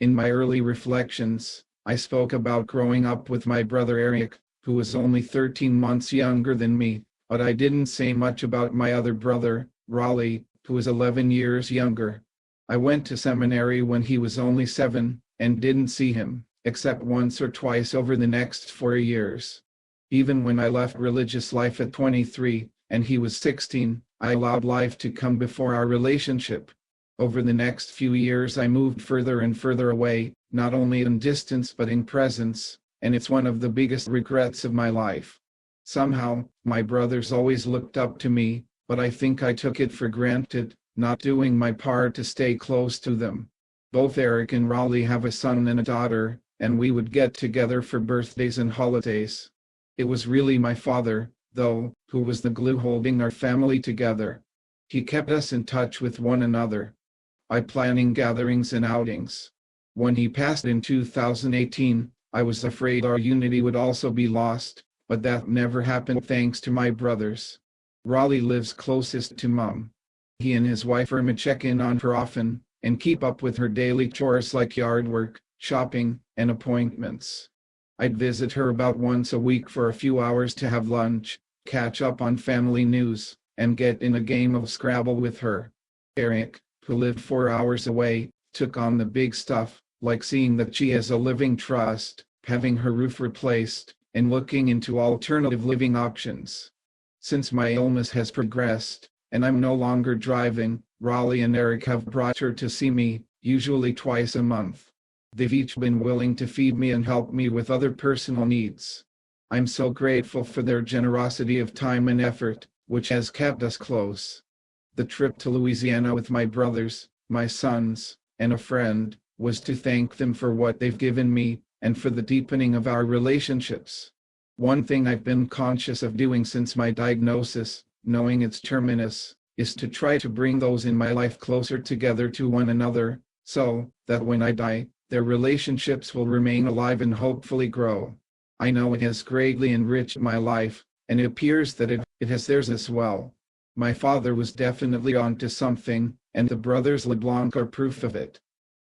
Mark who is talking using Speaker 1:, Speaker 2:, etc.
Speaker 1: In my early reflections, I spoke about growing up with my brother Eric, who was only 13 months younger than me, but I didn't say much about my other brother, Raleigh, who was 11 years younger. I went to seminary when he was only 7, and didn't see him, except once or twice over the next 4 years. Even when I left religious life at 23, and he was 16, I allowed life to come before our relationship. Over the next few years I moved further and further away, not only in distance but in presence, and it's one of the biggest regrets of my life. Somehow, my brothers always looked up to me, but I think I took it for granted, not doing my part to stay close to them. Both Eric and Raleigh have a son and a daughter, and we would get together for birthdays and holidays. It was really my father, though, who was the glue holding our family together. He kept us in touch with one another by planning gatherings and outings. When he passed in 2018, I was afraid our unity would also be lost, but that never happened thanks to my brothers. Raleigh lives closest to Mom. He and his wife Irma check in on her often, and keep up with her daily chores like yard work, shopping, and appointments. I'd visit her about once a week for a few hours to have lunch, catch up on family news, and get in a game of Scrabble with her. Eric, who lived 4 hours away, took on the big stuff, like seeing that she has a living trust, having her roof replaced, and looking into alternative living options. Since my illness has progressed, and I'm no longer driving, Raleigh and Eric have brought her to see me, usually twice a month. They've each been willing to feed me and help me with other personal needs. I'm so grateful for their generosity of time and effort, which has kept us close. The trip to Louisiana with my brothers, my sons, and a friend, was to thank them for what they've given me, and for the deepening of our relationships. One thing I've been conscious of doing since my diagnosis, knowing its terminus, is to try to bring those in my life closer together to one another, so that when I die, their relationships will remain alive and hopefully grow. I know it has greatly enriched my life, and it appears that it has theirs as well. My father was definitely onto something, and the brothers LeBlanc are proof of it.